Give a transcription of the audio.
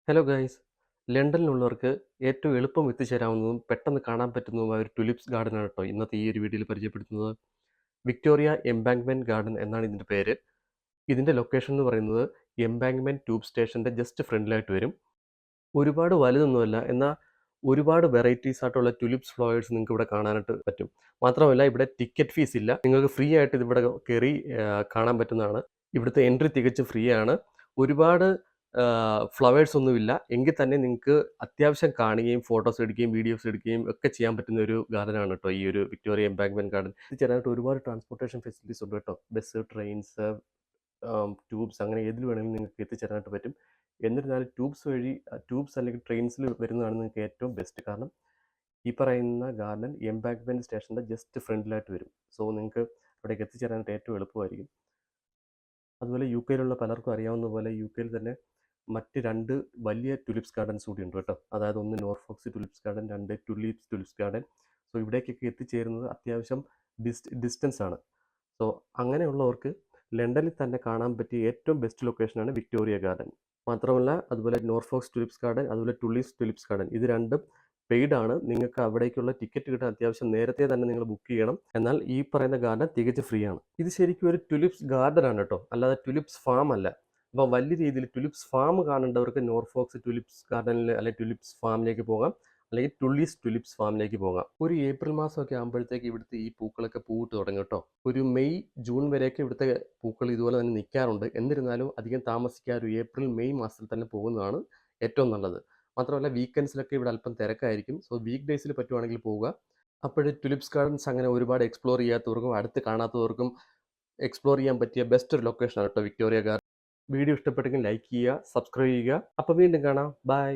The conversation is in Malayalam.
Hello guys. ലണ്ടനിലുള്ളവർക്ക് ഏറ്റവും എളുപ്പം എത്തിച്ചേരാവുന്നതും പെട്ടെന്ന് കാണാൻ പറ്റുന്നതുമായ ഒരു ടുലിപ്സ് ഗാർഡനാണ് കേട്ടോ ഇന്നത്തെ ഈ ഒരു വീഡിയോയിൽ പരിചയപ്പെടുത്തുന്നത്. വിക്ടോറിയ എംബാങ്ക്മെൻറ്റ് ഗാർഡൻ എന്നാണ് ഇതിൻ്റെ പേര്. ഇതിൻ്റെ ലൊക്കേഷൻ എന്ന് പറയുന്നത് എംബാങ്ക്മെൻറ്റ് ട്യൂബ് സ്റ്റേഷൻ്റെ ജസ്റ്റ് ഫ്രണ്ടിലായിട്ട് വരും. ഒരുപാട് വലുതൊന്നുമല്ല, എന്നാൽ ഒരുപാട് വെറൈറ്റീസ് ആയിട്ടുള്ള ടുലിപ്സ് ഫ്ലവേഴ്സ് നിങ്ങൾക്ക് ഇവിടെ കാണാനായിട്ട് പറ്റും. മാത്രമല്ല ഇവിടെ ടിക്കറ്റ് ഫീസ് ഇല്ല. നിങ്ങൾക്ക് ഫ്രീ ആയിട്ട് ഇതിവിടെ കയറി കാണാൻ പറ്റുന്നതാണ്. ഇവിടുത്തെ എൻട്രി തികച്ചും ഫ്രീ ആണ്. ഒരുപാട് ഫ്ലവേഴ്സ് ഒന്നുമില്ല, എങ്കിൽ തന്നെ നിങ്ങൾക്ക് അത്യാവശ്യം കാണുകയും ഫോട്ടോസ് എടുക്കുകയും വീഡിയോസ് എടുക്കുകയും ഒക്കെ ചെയ്യാൻ പറ്റുന്ന ഒരു ഗാർഡനാണ് കേട്ടോ ഈ ഒരു വിക്ടോറിയ എംബാങ്ക്മെൻറ്റ് ഗാർഡൻ. ഇത് ചേരാനായിട്ട് ഒരുപാട് ട്രാൻസ്പോർട്ടേഷൻ ഫെസിലിറ്റീസ് ഉണ്ട് കേട്ടോ. ബസ്, ട്രെയിൻസ്, ട്യൂബ്സ്, അങ്ങനെ ഏതിൽ വേണമെങ്കിലും നിങ്ങൾക്ക് എത്തിച്ചേരാനായിട്ട് പറ്റും. എന്നിരുന്നാലും ട്യൂബ്സ് അല്ലെങ്കിൽ ട്രെയിൻസിൽ വരുന്നതാണ് നിങ്ങൾക്ക് ഏറ്റവും ബെസ്റ്റ്. കാരണം ഈ പറയുന്ന ഗാർഡൻ എംബാങ്ക്മെൻറ്റ് സ്റ്റേഷൻ്റെ ജസ്റ്റ് ഫ്രണ്ടിലായിട്ട് വരും. സോ നിങ്ങൾക്ക് അവിടേക്ക് എത്തിച്ചേരാനായിട്ട് ഏറ്റവും എളുപ്പമായിരിക്കും. അതുപോലെ യു കെയിലുള്ള പലർക്കും അറിയാവുന്ന പോലെ യു കെയിൽ തന്നെ മറ്റ് 2 വലിയ ടുലിപ്സ് ഗാർഡൻസ് കൂടി ഉണ്ട് കേട്ടോ. അതായത് ഒന്ന് Norfolk's tulips garden, 2 tulips garden. So ഇവിടേക്കൊക്കെ എത്തിച്ചേരുന്നത് അത്യാവശ്യം ഡിസ്റ്റൻസ് ആണ്. സോ അങ്ങനെയുള്ളവർക്ക് ലണ്ടനിൽ തന്നെ കാണാൻ പറ്റിയ ഏറ്റവും ബെസ്റ്റ് ലൊക്കേഷനാണ് വിക്ടോറിയ ഗാർഡൻ. മാത്രമല്ല അതുപോലെ നോർഫോക്സ് ടുലിപ്സ് ഗാർഡൻ, അതുപോലെ ടുലിപ്സ് ഗാർഡൻ, ഇത് രണ്ടും പെയ്ഡ് ആണ്. നിങ്ങൾക്ക് അവിടേക്കുള്ള ടിക്കറ്റ് കിട്ടാൻ അത്യാവശ്യം നേരത്തെ തന്നെ നിങ്ങൾ ബുക്ക് ചെയ്യണം. എന്നാൽ ഈ പറയുന്ന ഗാർഡൻ തികച്ചും ഫ്രീ ആണ്. ഇത് ശരിക്കും ഒരു ടുലിപ്സ് ഗാർഡൻ ആണ് കേട്ടോ, അല്ലാതെ ടുലിപ്സ് ഫാം അല്ല. അപ്പോൾ വലിയ രീതിയിൽ ടുലിപ്സ് ഫാം കാണേണ്ടവർക്ക് നോർഫോക്സ് ടുലിപ്സ് ഗാർഡനിൽ അല്ലെങ്കിൽ ടുലിപ്സ് ഫാമിലേക്ക് പോകാം, അല്ലെങ്കിൽ ടുലിപ്സ് ഫാമിലേക്ക് പോകാം. ഒരു ഏപ്രിൽ മാസമൊക്കെ ആകുമ്പോഴത്തേക്ക് ഇവിടുത്തെ ഈ പൂക്കളൊക്കെ പൂവിട്ട് തുടങ്ങും കേട്ടോ. ഒരു മെയ് ജൂൺ വരെയൊക്കെ ഇവിടുത്തെ പൂക്കൾ ഇതുപോലെ തന്നെ നിൽക്കാറുണ്ട്. എന്നിരുന്നാലും അധികം താമസിക്കാതെ ഒരു ഏപ്രിൽ മെയ് മാസത്തിൽ തന്നെ പോകുന്നതാണ് ഏറ്റവും നല്ലത്. മാത്രമല്ല വീക്കെൻഡ്സിലൊക്കെ ഇവിടെ അല്പം തിരക്കായിരിക്കും. സോ വീക്ക് ഡേയ്സിൽ പറ്റുവാണെങ്കിൽ പോവുക. അപ്പോൾ ടുലിപ്സ് ഗാർഡൻസ് അങ്ങനെ ഒരുപാട് എക്സ്പ്ലോർ ചെയ്യാത്തവർക്കും അടുത്ത് കാണാത്തവർക്കും എക്സ്പ്ലോർ ചെയ്യാൻ പറ്റിയ ബെസ്റ്റ് ഒരു ലൊക്കേഷനാണ് കേട്ടോ വിക്ടോറിയ ഗാർഡൻ. വീഡിയോ ഇഷ്ടപ്പെട്ടെങ്കിൽ ലൈക്ക് ചെയ്യുക, സബ്സ്ക്രൈബ് ചെയ്യുക. അപ്പോൾ വീണ്ടും കാണാം. ബൈ.